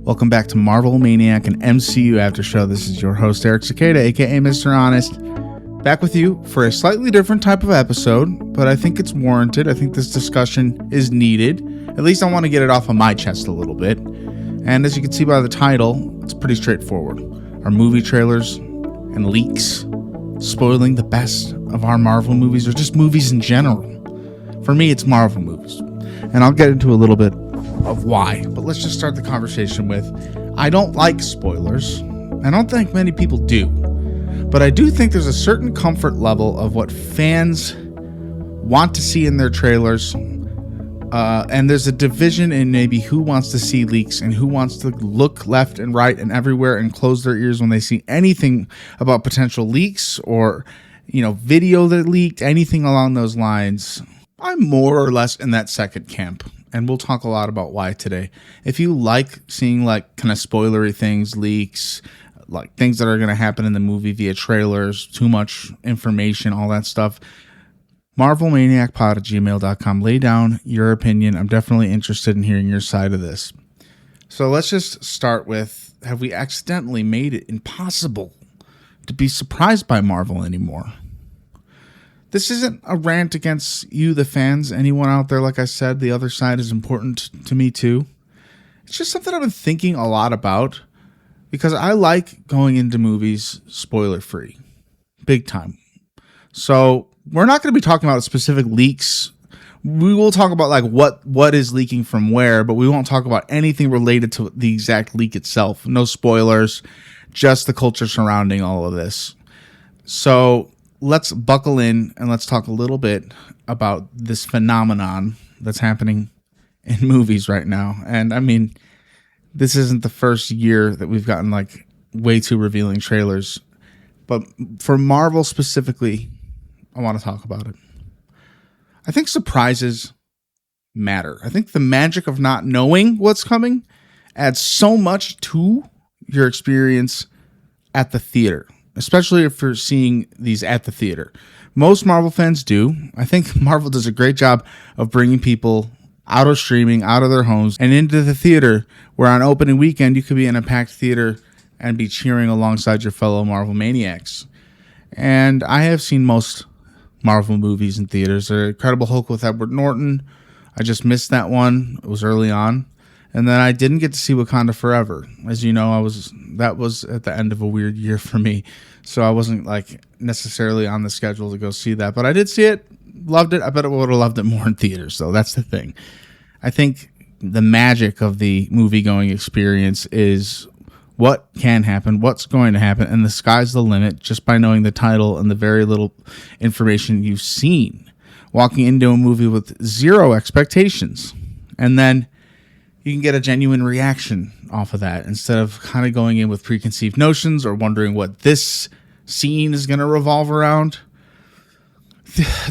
Welcome back to Marvel Maniac and MCU Aftershow. This is your host, Eric Cicada, aka Mr. Honest. Back with you for a slightly different type of episode, but I think it's warranted. I think this discussion is needed. At least I want to get it off of my chest a little bit. And as you can see by the title, it's pretty straightforward. Our movie trailers and leaks spoiling the best of our Marvel movies, or just movies in general. For me, it's Marvel movies. And I'll get into a little bit of why, but let's just start the conversation with, I don't like spoilers. I don't think many people do, but I do think there's a certain comfort level of what fans want to see in their trailers, and there's a division in maybe who wants to see leaks and who wants to look left and right and everywhere and close their ears when they see anything about potential leaks or, video that leaked, anything along those lines. I'm more or less in that second camp. And we'll talk a lot about why today. If you like seeing kind of spoilery things, leaks, like things that are going to happen in the movie via trailers, too much information, all that stuff, MarvelManiacPod@gmail.com. Lay down your opinion. I'm definitely interested in hearing your side of this. So let's just start with, have we accidentally made it impossible to be surprised by Marvel anymore? This isn't a rant against you, the fans, anyone out there. Like I said, the other side is important to me too. It's just something I've been thinking a lot about because I like going into movies spoiler free, big time. So we're not going to be talking about specific leaks. We will talk about what is leaking from where, but we won't talk about anything related to the exact leak itself. No spoilers, just the culture surrounding all of this. So let's buckle in and let's talk a little bit about this phenomenon that's happening in movies right now. And I mean, this isn't the first year that we've gotten way too revealing trailers, but for Marvel specifically, I want to talk about it. I think surprises matter. I think the magic of not knowing what's coming adds so much to your experience at the theater, especially if you're seeing these at the theater. Most Marvel fans do. I think Marvel does a great job of bringing people out of streaming, out of their homes, and into the theater, where on opening weekend, you could be in a packed theater and be cheering alongside your fellow Marvel Maniacs. And I have seen most Marvel movies in theaters. The Incredible Hulk with Edward Norton, I just missed that one. It was early on. And then I didn't get to see Wakanda Forever. As you know, that was at the end of a weird year for me. So I wasn't necessarily on the schedule to go see that. But I did see it, loved it. I bet I would have loved it more in theaters, though. That's the thing. I think the magic of the movie-going experience is what can happen, what's going to happen, and the sky's the limit just by knowing the title and the very little information you've seen. Walking into a movie with zero expectations. And then you can get a genuine reaction off of that instead of kind of going in with preconceived notions or wondering what this scene is going to revolve around.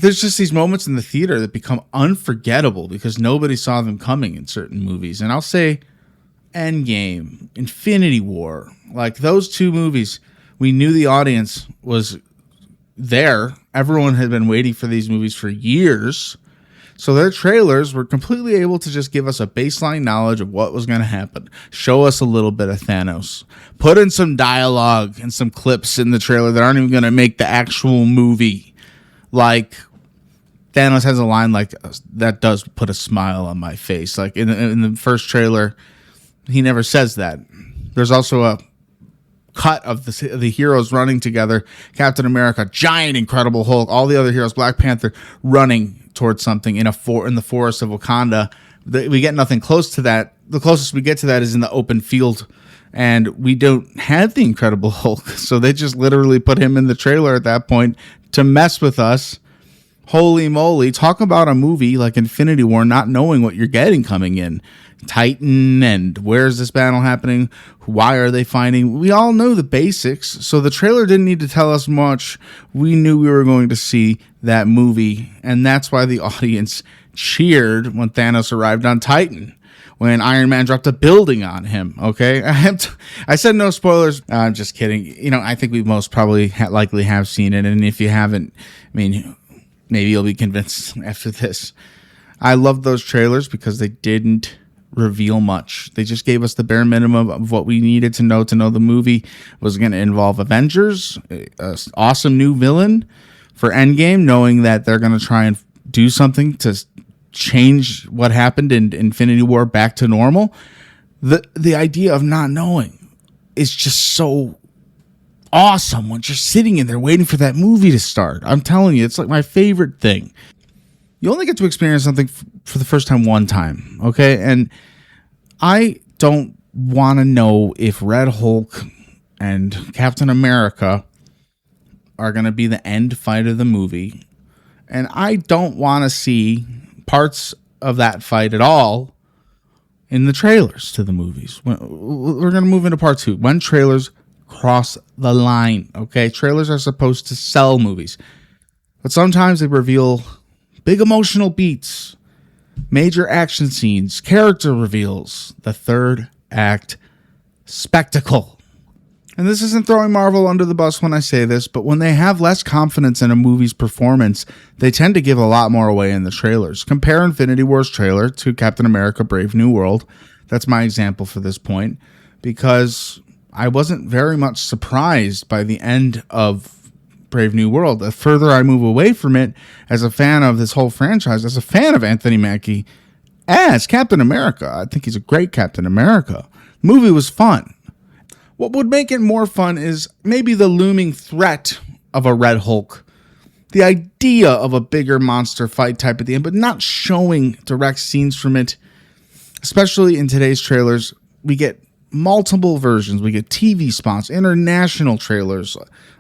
There's just these moments in the theater that become unforgettable because nobody saw them coming in certain movies. And I'll say Endgame, Infinity War, those two movies, we knew the audience was there. Everyone had been waiting for these movies for years. So their trailers were completely able to just give us a baseline knowledge of what was going to happen. Show us a little bit of Thanos. Put in some dialogue and some clips in the trailer that aren't even going to make the actual movie. Thanos has a line that does put a smile on my face. In the first trailer, he never says that. There's also a cut of the heroes running together. Captain America, giant Incredible Hulk, all the other heroes, Black Panther, running towards something in the forest of Wakanda. We get nothing close to that. The closest we get to that is in the open field, and we don't have the Incredible Hulk, so they just literally put him in the trailer at that point to mess with us. Holy moly, talk about a movie like Infinity War not knowing what you're getting coming in. Titan, and where's this battle happening? Why are they fighting? We all know the basics, so the trailer didn't need to tell us much. We knew we were going to see that movie, and that's why the audience cheered when Thanos arrived on Titan, when Iron Man dropped a building on him, okay? I said no spoilers. I'm just kidding. I think we most probably likely have seen it, and if you haven't, maybe you'll be convinced after this. I love those trailers because they didn't reveal much. They just gave us the bare minimum of what we needed to know the movie was going to involve Avengers, an awesome new villain for Endgame, knowing that they're going to try and do something to change what happened in Infinity War back to normal. The idea of not knowing is just so awesome once you're sitting in there waiting for that movie to start. I'm telling you, it's like my favorite thing. You only get to experience something for the first time one time, okay? And I don't want to know if Red Hulk and Captain America are going to be the end fight of the movie. And I don't want to see parts of that fight at all in the trailers to the movies. We're going to move into part 2. When trailers cross the line, okay? Trailers are supposed to sell movies. But sometimes they reveal big emotional beats, major action scenes, character reveals, the third act spectacle. And this isn't throwing Marvel under the bus when I say this, but when they have less confidence in a movie's performance, they tend to give a lot more away in the trailers. Compare Infinity War's trailer to Captain America Brave New World. That's my example for this point, because I wasn't very much surprised by the end of Brave New World. The further I move away from it, as a fan of this whole franchise, as a fan of Anthony Mackie as Captain America, I think he's a great Captain America. The movie was fun. What would make it more fun is maybe the looming threat of a Red Hulk. The idea of a bigger monster fight type at the end, but not showing direct scenes from it. Especially in today's trailers, we get multiple versions. We get TV spots, international trailers.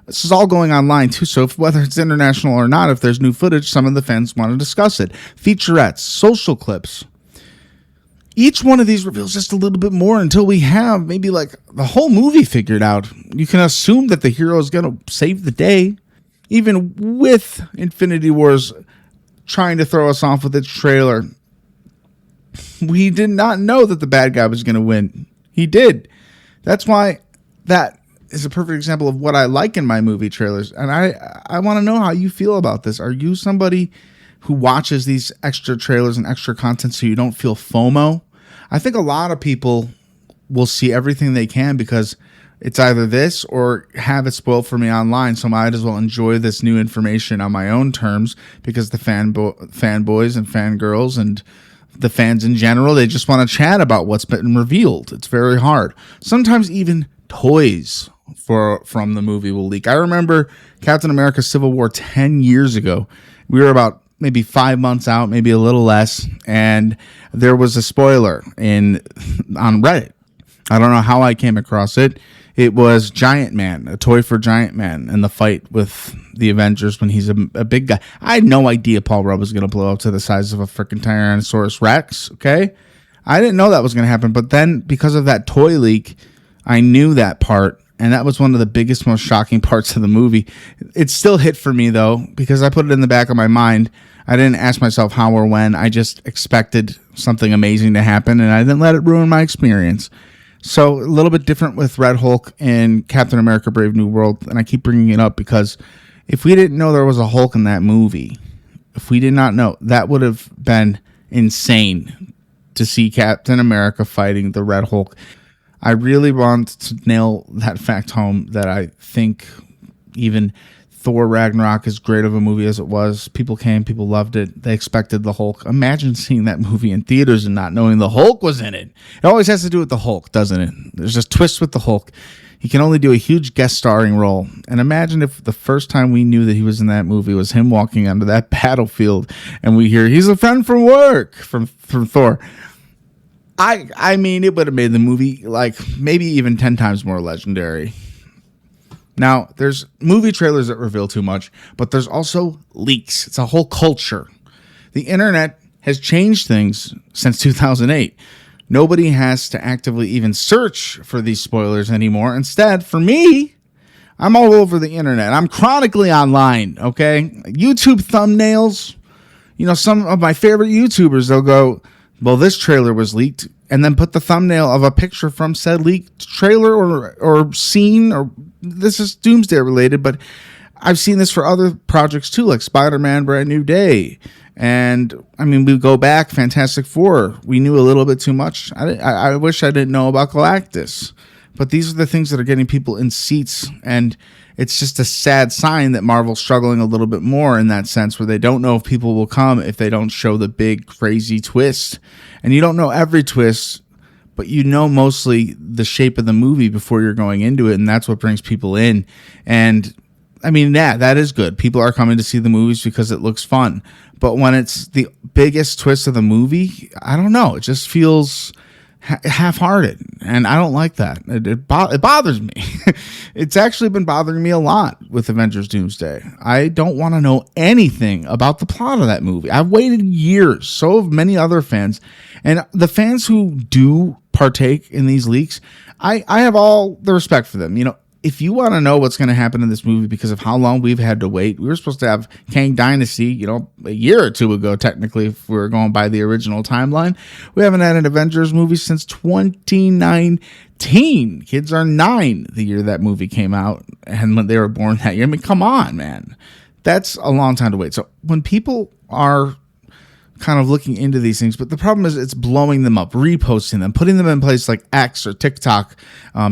This is all going online too, so whether it's international or not, if there's new footage, some of the fans want to discuss it. Featurettes, social clips. Each one of these reveals just a little bit more until we have maybe like the whole movie figured out. You can assume that the hero is going to save the day. Even with Infinity Wars trying to throw us off with its trailer, we did not know that the bad guy was going to win. He did. That's why that is a perfect example of what I like in my movie trailers. And I want to know how you feel about this. Are you somebody who watches these extra trailers and extra content so you don't feel FOMO? I think a lot of people will see everything they can because it's either this or have it spoiled for me online, so I might as well enjoy this new information on my own terms, because the fanboys and fangirls and the fans in general, they just want to chat about what's been revealed. It's very hard. Sometimes even toys from the movie will leak. I remember Captain America Civil War 10 years ago. We were about maybe 5 months out, maybe a little less, and there was a spoiler on Reddit. I don't know how I came across it. It was Giant Man, a toy for Giant Man, and the fight with the Avengers when he's a big guy. I had no idea Paul Rudd was going to blow up to the size of a freaking Tyrannosaurus Rex, okay? I didn't know that was going to happen, but then because of that toy leak, I knew that part, and that was one of the biggest, most shocking parts of the movie. It still hit for me, though, because I put it in the back of my mind. I didn't ask myself how or when. I just expected something amazing to happen, and I didn't let it ruin my experience. So a little bit different with Red Hulk and Captain America Brave New World, and I keep bringing it up because if we didn't know there was a Hulk in that movie, if we did not know, that would have been insane to see Captain America fighting the Red Hulk. I really want to nail that fact home that I think even Thor Ragnarok, as great of a movie as it was, people came, people loved it. They expected the Hulk. Imagine seeing that movie in theaters and not knowing the Hulk was in it. It always has to do with the Hulk, doesn't it? There's a twist with the Hulk. He can only do a huge guest starring role. And imagine if the first time we knew that he was in that movie was him walking onto that battlefield and we hear, he's a friend from work, from Thor. I mean, it would have made the movie like maybe even 10 times more legendary. Now, there's movie trailers that reveal too much, but there's also leaks. It's a whole culture. The internet has changed things since 2008. Nobody has to actively even search for these spoilers anymore. Instead, for me, I'm all over the internet. I'm chronically online, okay? YouTube thumbnails. You know, some of my favorite YouTubers, they'll go, well, this trailer was leaked, and then put the thumbnail of a picture from said leaked trailer or scene, or this is Doomsday related, but I've seen this for other projects too, like Spider-Man Brand New Day. And I mean, we go back, Fantastic Four. We knew a little bit too much. I wish I didn't know about Galactus. But these are the things that are getting people in seats. And it's just a sad sign that Marvel's struggling a little bit more in that sense, where they don't know if people will come if they don't show the big, crazy twist. And you don't know every twist, but you know mostly the shape of the movie before you're going into it. And that's what brings people in. And I mean, yeah, that is good. People are coming to see the movies because it looks fun. But when it's the biggest twist of the movie, I don't know. It just feels half-hearted, and I don't like that. It bothers me. It's actually been bothering me a lot with Avengers Doomsday. I don't want to know anything about the plot of that movie. I've waited years. So have many other fans. And the fans who do partake in these leaks, I have all the respect for them. You know, if you want to know what's going to happen in this movie because of how long we've had to wait, we were supposed to have Kang Dynasty, you know, a year or two ago, technically, if we were going by the original timeline. We haven't had an Avengers movie since 2019. Kids are 9 the year that movie came out, and when they were born that year. I mean, come on, man. That's a long time to wait. So when people are kind of looking into these things, but the problem is it's blowing them up, reposting them, putting them in place like X or TikTok,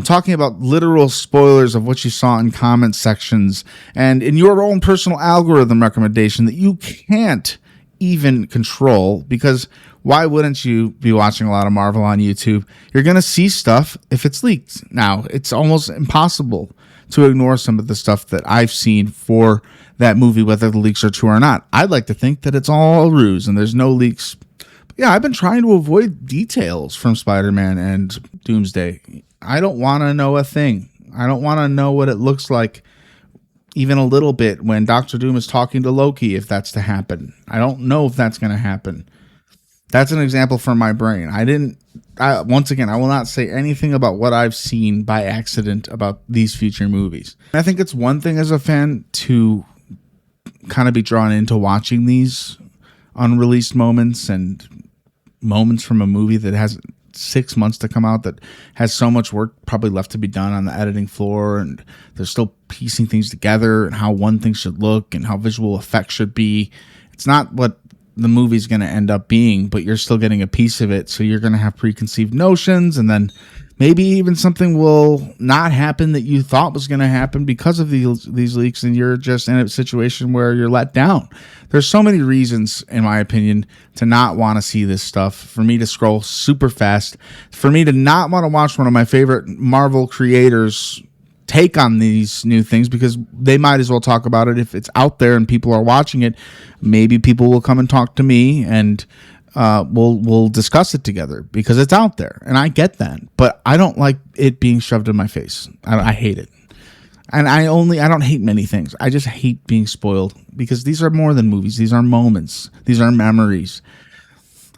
talking about literal spoilers of what you saw in comment sections and in your own personal algorithm recommendation that you can't even control, because why wouldn't you be watching a lot of Marvel on YouTube? You're going to see stuff if it's leaked. Now, it's almost impossible to ignore some of the stuff that I've seen for that movie, whether the leaks are true or not. I'd like to think that it's all a ruse and there's no leaks. But yeah, I've been trying to avoid details from Spider-Man and Doomsday. I don't want to know a thing. I don't want to know what it looks like even a little bit when Doctor Doom is talking to Loki, if that's to happen. I don't know if that's going to happen. That's an example from my brain. Once again, I will not say anything about what I've seen by accident about these future movies. I think it's one thing as a fan to kind of be drawn into watching these unreleased moments and moments from a movie that has 6 months to come out, that has so much work probably left to be done on the editing floor, and they're still piecing things together and how one thing should look and how visual effects should be. It's not what the movie's going to end up being, but you're still getting a piece of it. So you're going to have preconceived notions, and then maybe even something will not happen that you thought was going to happen because of these leaks, and you're just in a situation where you're let down. There's so many reasons, in my opinion, to not want to see this stuff, for me to scroll super fast, for me to not want to watch one of my favorite Marvel creators take on these new things, because they might as well talk about it if it's out there and people are watching it. Maybe people will come and talk to me, and we'll discuss it together because it's out there, and I get that. But I don't like it being shoved in my face. I hate it, and I don't hate many things. I just hate being spoiled, because these are more than movies. These are moments. These are memories.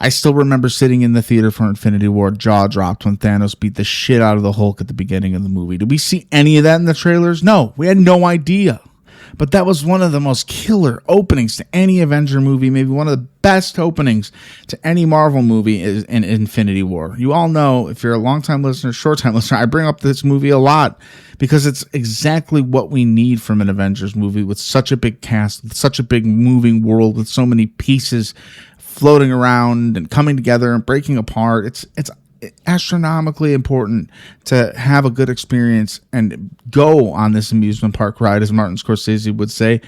I still remember sitting in the theater for Infinity War, jaw dropped, when Thanos beat the shit out of the Hulk at the beginning of the movie. Did we see any of that in the trailers? No, we had no idea. But that was one of the most killer openings to any Avenger movie, maybe one of the best openings to any Marvel movie is in Infinity War. You all know, if you're a long-time listener, short-time listener, I bring up this movie a lot because it's exactly what we need from an Avengers movie, with such a big cast, with such a big moving world, with so many pieces floating around and coming together and breaking apart. It's astronomically important to have a good experience and go on this amusement park ride, as Martin Scorsese would say.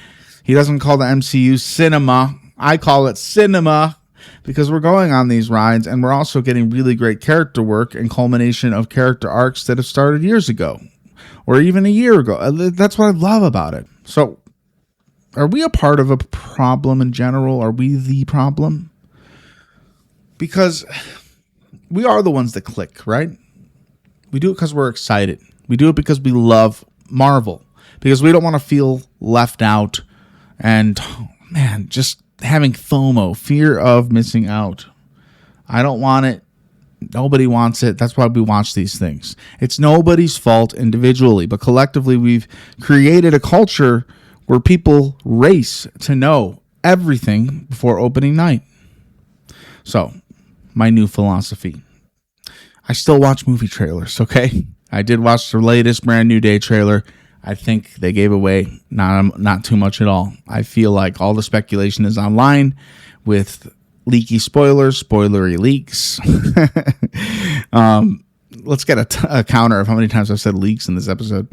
He doesn't call the MCU cinema. I call it cinema, because we're going on these rides, and we're also getting really great character work and culmination of character arcs that have started years ago or even a year ago. That's what I love about it. So are we a part of a problem in general? Are we the problem? Because we are the ones that click, right? We do it because we're excited. We do it because we love Marvel, because we don't want to feel left out and, just having FOMO, fear of missing out. I don't want it. Nobody wants it. That's why we watch these things. It's nobody's fault individually, but collectively we've created a culture where people race to know everything before opening night. So, my new philosophy. I still watch movie trailers, okay? I did watch the latest Brand New Day trailer. I think they gave away not too much at all. I feel like all the speculation is online with leaky spoilery leaks. Let's get a counter of how many times I've said leaks in this episode.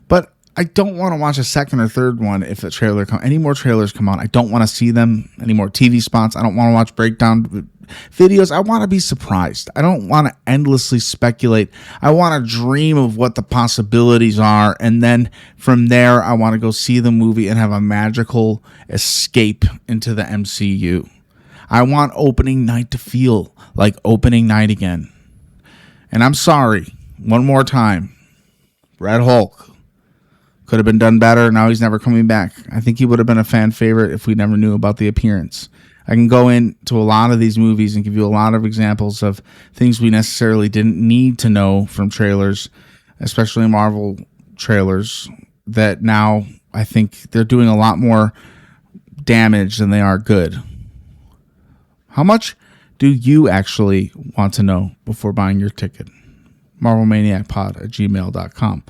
But I don't want to watch a second or third one if a trailer any more trailers come out. I don't want to see them, any more TV spots. I don't want to watch breakdown videos. I want to be surprised. I don't want to endlessly speculate. I want to dream of what the possibilities are, and then from there I want to go see the movie and have a magical escape into the MCU. I want opening night to feel like opening night again. And I'm sorry, one more time, Red Hulk could have been done better. Now he's never coming back. I think he would have been a fan favorite if we never knew about the appearance. I can go into a lot of these movies and give you a lot of examples of things we necessarily didn't need to know from trailers, especially Marvel trailers, that now I think they're doing a lot more damage than they are good. How much do you actually want to know before buying your ticket? MarvelManiacPod@gmail.com.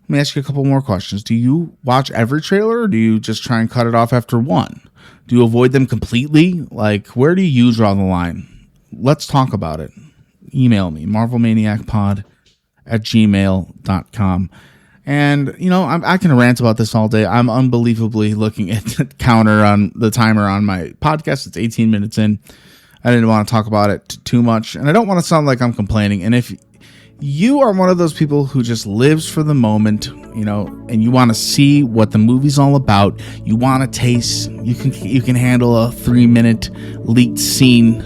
Let me ask you a couple more questions. Do you watch every trailer, or do you just try and cut it off after one? Do you avoid them completely? Like, where do you draw the line? Let's talk about it. Email me, MarvelManiacPod@gmail.com. And, you know, I can rant about this all day. I'm unbelievably looking at the timer on my podcast. It's 18 minutes in. I didn't want to talk about it too much, and I don't want to sound like I'm complaining. And if you are one of those people who just lives for the moment, you know, and you want to see what the movie's all about, you want to taste, you can handle a 3-minute leaked scene,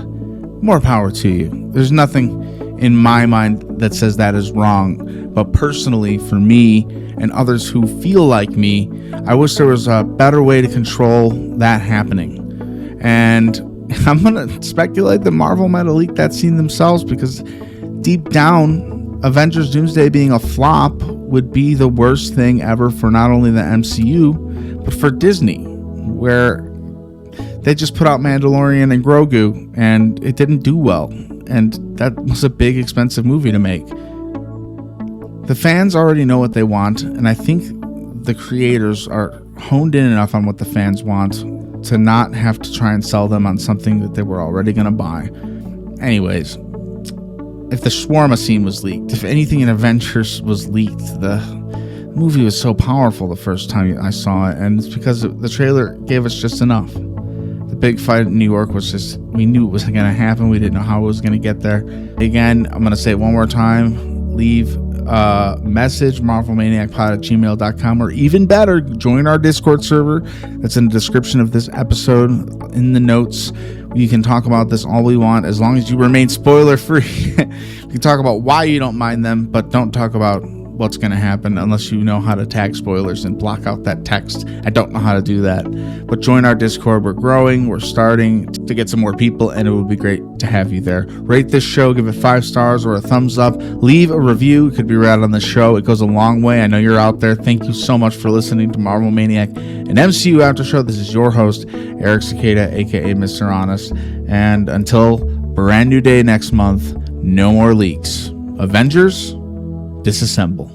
more power to you. There's nothing in my mind that says that is wrong. But personally, for me and others who feel like me, I wish there was a better way to control that happening. And I'm going to speculate that Marvel might have leaked that scene themselves, because deep down, Avengers Doomsday being a flop would be the worst thing ever for not only the MCU, but for Disney, where they just put out Mandalorian and Grogu, and it didn't do well. And that was a big, expensive movie to make. The fans already know what they want, and I think the creators are honed in enough on what the fans want to not have to try and sell them on something that they were already going to buy. Anyways, if the shawarma scene was leaked, if anything in Avengers was leaked, the movie was so powerful the first time I saw it, and it's because the trailer gave us just enough. The big fight in New York was just, we knew it was going to happen. We didn't know how it was going to get there. Again, I'm going to say it one more time. Leave a message, MarvelManiacPod@gmail.com, or even better, join our Discord server. That's in the description of this episode, in the notes. You can talk about this all we want, as long as you remain spoiler free. We can talk about why you don't mind them, but don't talk about what's going to happen unless you know how to tag spoilers and block out that text. I don't know how to do that. But join our Discord. We're growing. We're starting to get some more people, and it would be great to have you there. Rate this show. Give it 5 stars or a thumbs up. Leave a review. It could be read on the show. It goes a long way. I know you're out there. Thank you so much for listening to Marvel Maniac and MCU Aftershow. This is your host, Eric Cicada, a.k.a. Mr. Honest. And until brand new day next month, no more leaks. Avengers, disassemble.